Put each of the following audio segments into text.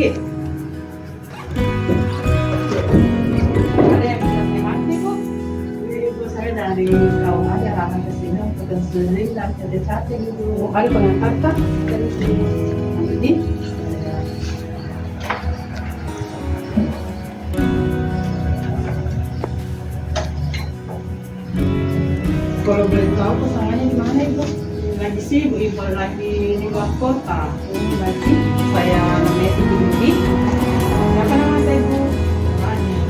sedikit. Ada yang bisa mati Bu? Ibu saya dari Kaum aja ramai ke sini untuk konseling dan kerja chatting Ibu. Ada pengantar kah dari sini? Jadi Kalau boleh tahu pasangannya di mana Ibu? lagi sibuk Ibu lagi di luar kota. Lagi Saya namanya Siti Budi. Siapa nama saya Ibu? namanya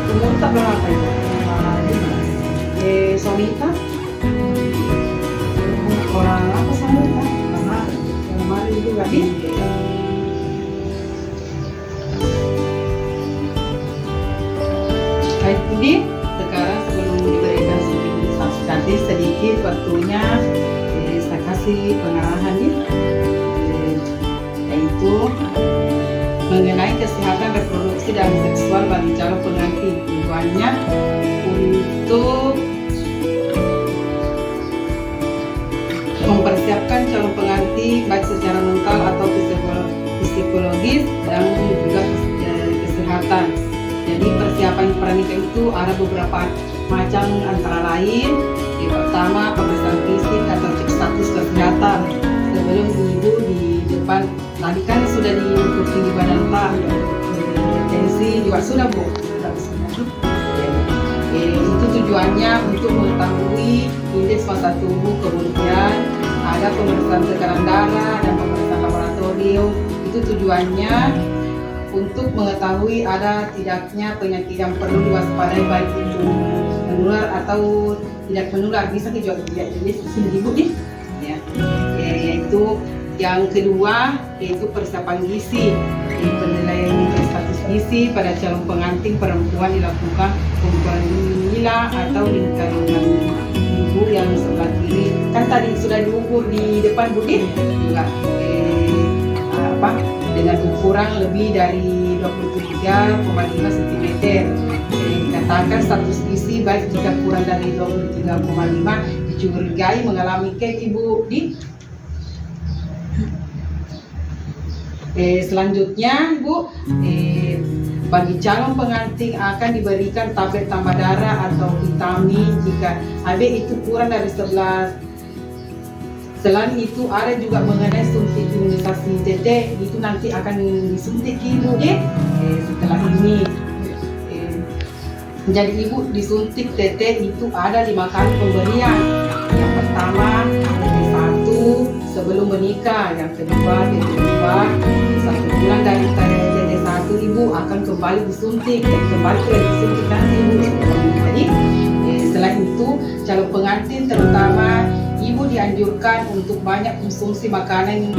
Umur tak berapa Ibu? 5. Sonita? Orang apa sama Ibu? Mama. Kemarin juga Tapi Baik Budi, sekarang sebelum diberikan substansi sedikit waktunya, saya kasih pengarahan nih, yaitu mengenai kesehatan reproduksi dan seksual bagi calon pengantin. Tujuannya untuk mempersiapkan calon pengantin baik secara mental atau psikologis dan juga kesehatan. Jadi persiapan pranikah itu ada beberapa macam, antara lain yang pertama pemeriksaan fisik atau cek status kesehatan sebelum ibu di depan. Tadi kan sudah diukur tinggi badan Pak, tensi juga sudah Bu. Itu tujuannya untuk mengetahui indeks massa tubuh, kemudian ada pemeriksaan tekanan darah dan pemeriksaan laboratorium. Itu tujuannya untuk mengetahui ada tidaknya penyakit yang perlu diwaspadai, baik itu menular atau tidak menular. Bisa juga tidak jenis sini Ibu nih, ya. Yaitu yang kedua yaitu persiapan gizi. Penilaian status gizi pada calon pengantin perempuan dilakukan pengukuran nila atau lingkaran ibu yang sebelah kiri. Kan tadi sudah diukur di depan Bu nih, juga dengan ukuran lebih dari 23,5 cm. Dikatakan status gizi baik jika kurang dari 23,5 dicurigai mengalami kek Ibu di. Selanjutnya Bu, bagi calon pengantin akan diberikan tablet tambah darah atau vitamin jika AB itu kurang dari 11. Selain itu ada juga mengenai suntik imunisasi TT, itu nanti akan disuntik Ibu setelah ini. Jadi Ibu disuntik TT itu ada 5 kali pemberian. Yang pertama TT1 sebelum menikah, yang kedua TT2 1 bulan dari TT1 Ibu akan kembali disuntik dan kembali disuntik nanti Ibu. Jadi selain itu calon pengantin terutama Ibu dianjurkan untuk banyak konsumsi makanan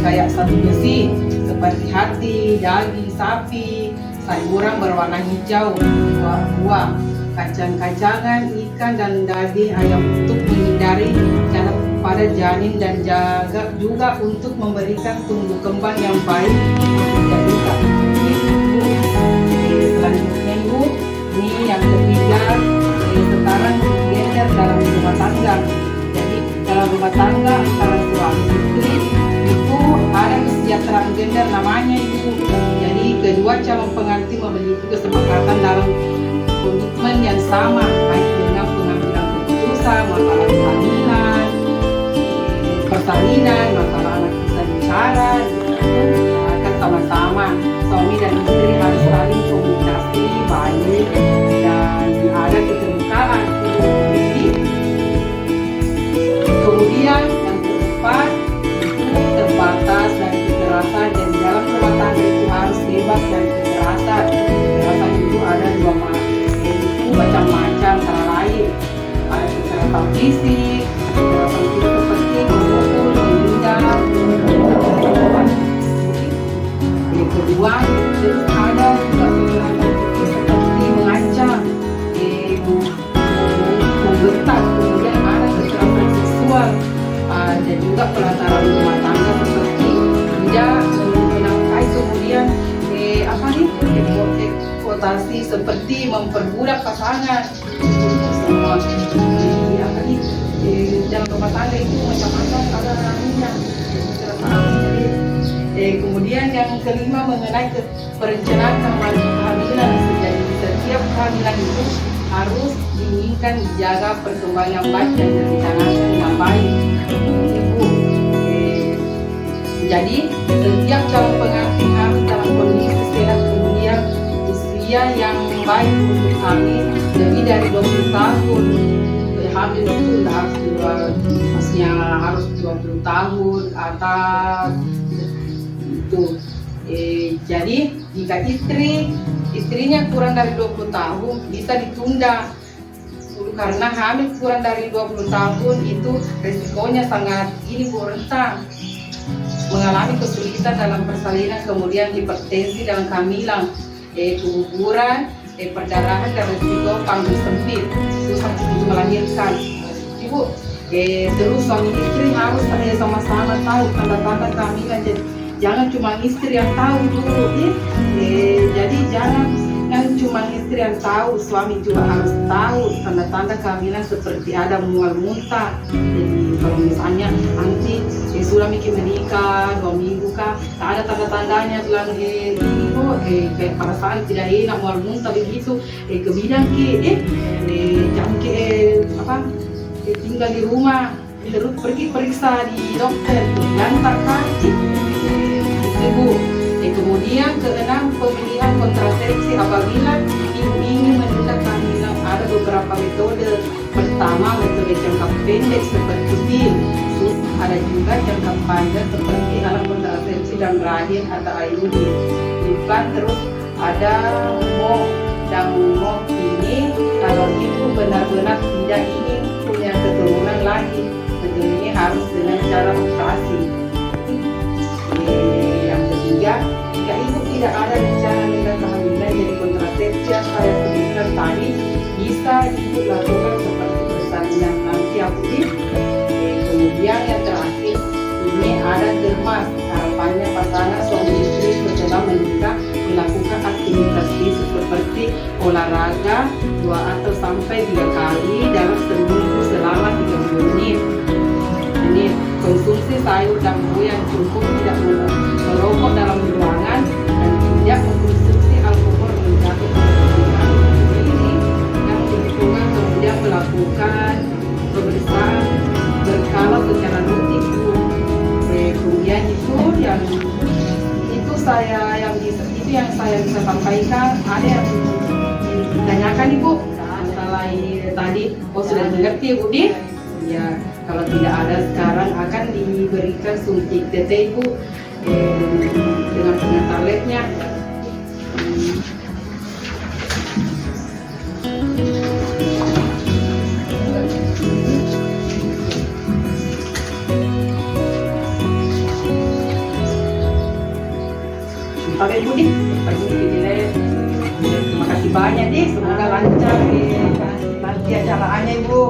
kayak satu besi seperti hati, daging sapi, sayuran berwarna hijau, buah-buah, kacang-kacangan, ikan dan daging ayam untuk menghindari cancer pada janin dan jaga juga untuk memberikan tumbuh kembang yang baik. Jadi selanjutnya Ibu, ini yang ketiga setara gender dalam rumah tangga. Jadi dalam rumah tangga antara suami istri itu ada kesejahteraan gender namanya Ibu. Jadi kedua calon pengantin memiliki kesepakatan dalam komitmen yang sama baik dengan pengambilan keputusan masalah kehamilan, persalinan, masalah anak bisa bicara, akan sama-sama suami dan istri harus saling komunikasi baik dan ada keterbukaan. Kemudian yang keempat itu terbatas dari kekerasan, dan dalam rumah tangga itu harus bebas dari kekerasan. Kekerasan itu ada dua macam-macam, antara lain ada kekerasan fisik, kekerasan fisik seperti memukul, menendang. Yang kedua terus ada kekerasan fisik seperti mengancam, menggertak. Kemudian ada kekerasan seksual dan juga pelataran rumah tangga seperti tidak menafkahi, kemudian eksploitasi seperti memperbudak pasangan. Semua dalam rumah tangga itu macam-macam ada namanya. Kemudian kemudian yang kelima mengenai perencanaan kehamilan. Jadi setiap kehamilan itu harus diinginkan dijaga perkembangan yang baik dan direncanakan dengan baik. Ibu, jadi setiap calon pengantin harus dalam kondisi sehat, kemudian usia yang baik untuk hamil lebih dari 20 tahun. Hamil itu maksudnya harus 20 tahun atas itu. Jadi jika istrinya kurang dari 20 tahun bisa ditunda dulu, karena hamil kurang dari 20 tahun itu resikonya sangat rentan mengalami kesulitan dalam persalinan, kemudian hipertensi dalam kehamilan, keguguran, perdarahan dan resiko panggul sempit, susah untuk melahirkan. Ibu, terus suami istri harus sama-sama tahu tanda-tanda kehamilan. Jadi jangan cuma istri yang tahu dulu, jadi jangan cuma istri yang tahu, suami juga harus tahu tanda-tanda kehamilan seperti ada mual muntah. Jadi kalau misalnya nanti sudah menikah 2 minggu kah, ada tanda-tandanya bilang kayak perasaan tidak enak, mual muntah begitu, ke bidan jangan tinggal di rumah, terus pergi periksa di dokter, jangan tak kasih. Ibu, kemudian keenam, pemilihan kontrasepsi apabila ibu ingin menunda kehamilan. Ada beberapa metode. Pertama, metode jangka pendek seperti pil. Ada juga jangka panjang seperti alat kontrasepsi dan rahim atau IUD. Terus ada MOP ini kalau ibu benar-benar tidak ingin punya keturunan lagi, metode ini harus dengan cara operasi. Yang ketiga, jika ibu tidak ada rencana menunda kehamilan, jadi kontrasepsi yang saya sebutkan tadi bisa ibu lakukan seperti persalinan nanti aktif. Kemudian yang terakhir, ini ada dermas. Harapannya pasangan suami istri setelah menikah melakukan aktivitas fisik seperti olahraga 2 atau sampai 3 kali dalam seminggu selama 30 menit. Ini konsumsi sayur dan buah yang cukup, tidak merokok dalam ruangan, dan tidak mengkonsumsi alkohol menjatuh kebutuhan ini yang dihitungan. Kemudian melakukan pemeriksaan berkala secara rutin. Kemudian itu yang saya bisa sampaikan. Ada yang ditanyakan Ibu masalah tadi, sudah mengerti Ibu Din? Ya, kalau tidak ada sekarang akan diberikan suntik TT Ibu dengan pengantar labnya. Sampai Ibu Din, terima kasih banyak Din, semoga lancar nanti acaraannya Ibu.